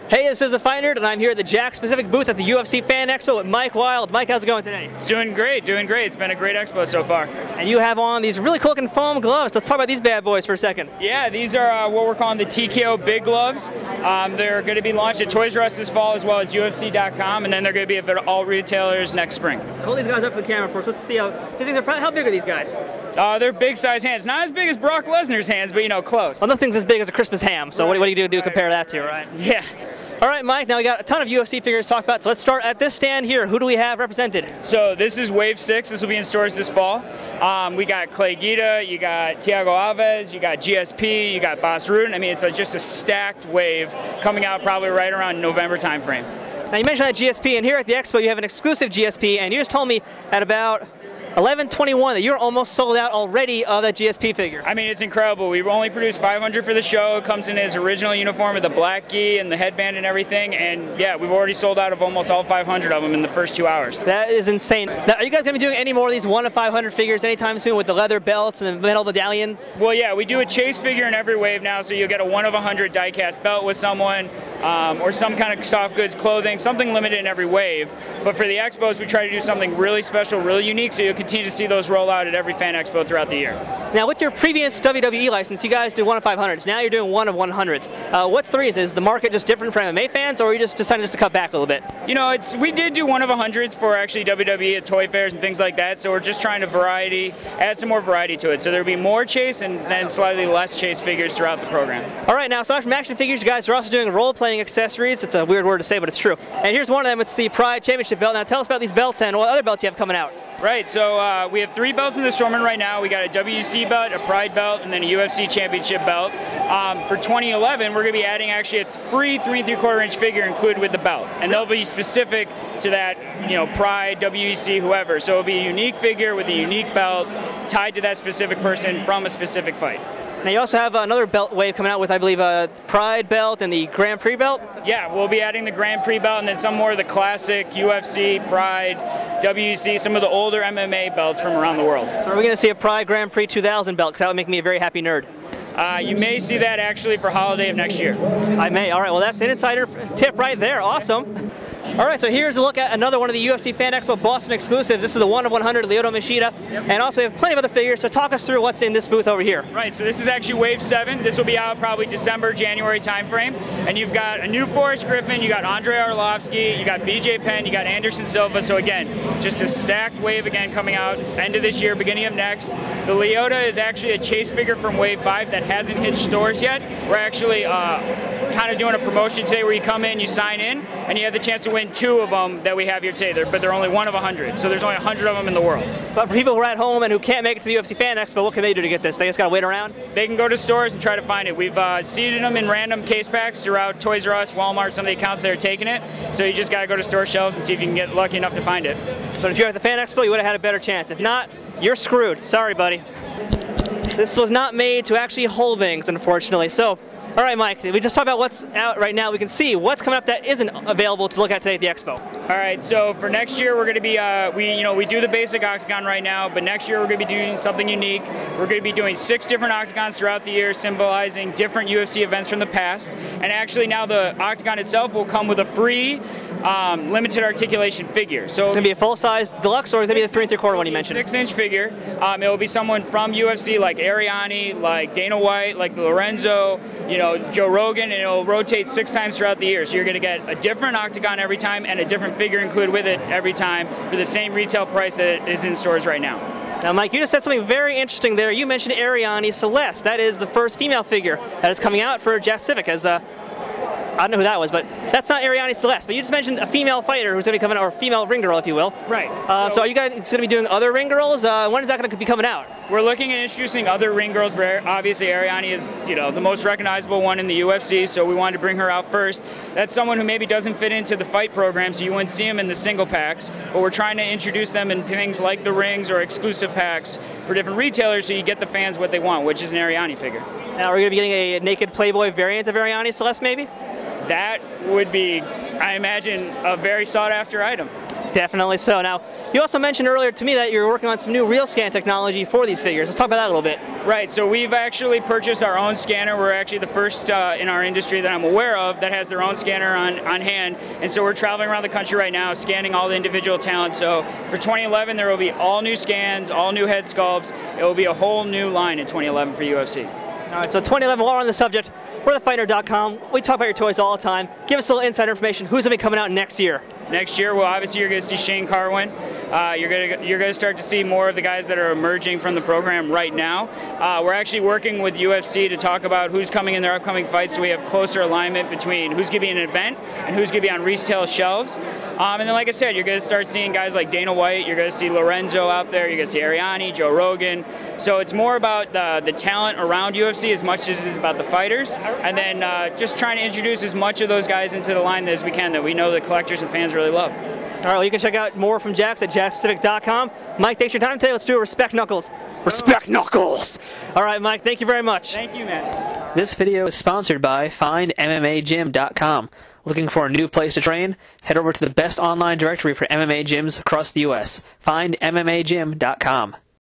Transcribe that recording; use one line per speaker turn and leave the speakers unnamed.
Hey, this is the Fight Nerd, and I'm here at the Jakks Pacific booth at the UFC Fan Expo with Mike Wilde. Mike, how's it going today?
It's doing great, doing great. It's been a great expo so far.
And you have on these really cool looking foam gloves. Let's talk about these bad boys for a second.
Yeah, these are what we're calling the TKO Big Gloves. They're going to be launched at Toys R Us this fall as well as UFC.com, and then they're going to be at all retailers next spring.
Hold these guys up for the camera for us. Let's see how these things are. How big are these guys?
They're big size hands. Not as big as Brock Lesnar's hands, but you know, close.
Well, nothing's as big as a Christmas ham, so
right.
what do you do to compare that to, right?
Yeah.
All right, Mike, now we got a ton of UFC figures to talk about, so let's start at this stand here. Who do we have represented?
So this is Wave 6. This will be in stores this fall. We got Clay Guida, you got Thiago Alves, you got GSP, you got Bas Rutten. I mean, it's just a stacked wave coming out probably right around November timeframe.
Now, you mentioned that GSP, and here at the Expo, you have an exclusive GSP, and you just told me at about 11:21 that you're almost sold out already of that GSP figure.
I mean, it's incredible. We've only produced 500 for the show. It comes in his original uniform with the black gi and the headband and everything. And yeah, we've already sold out of almost all 500 of them in the first 2 hours.
That is insane. Now, are you guys going to be doing any more of these 1 of 500 figures anytime soon with the leather belts and the metal medallions?
Well, yeah, we do a chase figure in every wave now, so you'll get a 1 of 100 die-cast belt with someone, or some kind of soft goods clothing, something limited in every wave. But for the expos, we try to do something really special, really unique, so you'll continue to see those roll out at every fan expo throughout the year.
Now, with your previous WWE license, you guys did 1 of 500s. Now you're doing 1 of 100s. What's the reason? Is the market just different for MMA fans, or are you just deciding to cut back a little bit?
You know, we did do 1 of 100s for actually WWE at toy fairs and things like that, so we're just trying to add some more variety to it. So there'll be more chase and then slightly less chase figures throughout the program.
All right, now aside from action figures, you guys are also doing role-playing accessories. It's a weird word to say, but it's true. And here's one of them. It's the Pride Championship belt. Now tell us about these belts and what other belts you have coming out.
Right, so we have 3 belts in the assortment right now. We got a WEC belt, a Pride belt, and then a UFC Championship belt. For 2011, we're going to be adding actually a free 3 3/4 inch figure included with the belt, and they'll be specific to that, you know, Pride, WEC, whoever. So it'll be a unique figure with a unique belt tied to that specific person from a specific fight.
Now you also have another belt wave coming out with, I believe, a Pride belt and the Grand Prix belt?
Yeah, we'll be adding the Grand Prix belt and then some more of the classic UFC, Pride, WEC, some of the older MMA belts from around the world.
So are we going to see a Pride Grand Prix 2000 belt? Because that would make me a very happy nerd.
You may see that actually for holiday of next year.
I may. All right, well, that's an insider tip right there. Awesome. All right, so here's a look at another one of the UFC Fan Expo Boston exclusives. This is the 1 of 100 Lyoto Machida.
Yep.
And also we have plenty of other figures, so talk us through what's in this booth over here.
Right, so this is actually Wave 7. This will be out probably December, January timeframe. And you've got a new Forrest Griffin, you got Andre Arlovsky, you got BJ Penn, you got Anderson Silva. So again, just a stacked wave again coming out end of this year, beginning of next. The Lyoto is actually a chase figure from Wave 5 that hasn't hit stores yet. We're actually kind of doing a promotion today where you come in, you sign in, and you have the chance to win 2 of them that we have here today, but they're only 1 of 100, so there's only 100 of them in the world.
But for people who are at home and who can't make it to the UFC Fan Expo, what can they do to get this? They just gotta wait around?
They can go to stores and try to find it. We've seeded them in random case packs throughout Toys R Us, Walmart, some of the accounts that are taking it, so you just gotta go to store shelves and see if you can get lucky enough to find it.
But if you're at the Fan Expo, you would have had a better chance. If not, you're screwed. Sorry, buddy. This was not made to actually hold things, unfortunately. So, all right, Mike, we just talked about what's out right now. We can see what's coming up that isn't available to look at today at the Expo.
All right, so for next year, we're going to be, we do the basic octagon right now, but next year we're going to be doing something unique. We're going to be doing 6 different octagons throughout the year, symbolizing different UFC events from the past. And actually now the octagon itself will come with a free limited articulation figure. So
it's going to be a full-size deluxe, or is it going to be the 3 3/4 one you mentioned?
6-inch figure. It will be someone from UFC like Ariani, like Dana White, like Lorenzo, you know, Joe Rogan, and it'll rotate 6 times throughout the year. So you're going to get a different octagon every time and a different figure included with it every time for the same retail price that is in stores right now.
Now, Mike, you just said something very interesting there. You mentioned Ariani Celeste. That is the first female figure that is coming out for Jakks Pacific as I don't know who that was, but that's not Ariani Celeste. But you just mentioned a female fighter who's going to be coming out, or a female ring girl, if you will.
Right.
So are you guys going to be doing other ring girls? When is that going to be coming out?
We're looking at introducing other ring girls, but obviously Ariani is, you know, the most recognizable one in the UFC, so we wanted to bring her out first. That's someone who maybe doesn't fit into the fight program, so you wouldn't see them in the single packs, but we're trying to introduce them in things like the rings or exclusive packs for different retailers, so you get the fans what they want, which is an Ariani figure.
Now, are we going to be getting a naked Playboy variant of Ariani Celeste, maybe?
That would be, I imagine, a very sought-after item.
Definitely so. Now, you also mentioned earlier to me that you're working on some new real scan technology for these figures. Let's talk about that a little bit.
Right, so we've actually purchased our own scanner. We're actually the first in our industry that I'm aware of that has their own scanner on hand. And so we're traveling around the country right now scanning all the individual talent. So for 2011, there will be all new scans, all new head sculpts. It will be a whole new line in 2011 for UFC.
All right, so 2011, while we're on the subject, we're thefighter.com. We talk about your toys all the time. Give us a little inside information. Who's going to be coming out next year?
Next year, well, obviously you're going to see Shane Carwin. You're going to start to see more of the guys that are emerging from the program right now. We're actually working with UFC to talk about who's coming in their upcoming fights, so we have closer alignment between who's going to be in an event and who's going to be on retail shelves. And then, like I said, you're going to start seeing guys like Dana White. You're going to see Lorenzo out there. You're going to see Ariani, Joe Rogan. So it's more about the talent around UFC as much as it is about the fighters. And then just trying to introduce as much of those guys into the line as we can that we know the collectors and fans really love.
All right, well, you can check out more from Jakks at jackspacific.com. Mike, thanks for your time today. Let's do a Respect Knuckles. Respect Knuckles! All right, Mike, thank you very much.
Thank you, man.
This video is sponsored by FindMMAGym.com. Looking for a new place to train? Head over to the best online directory for MMA gyms across the U.S. FindMMAGym.com.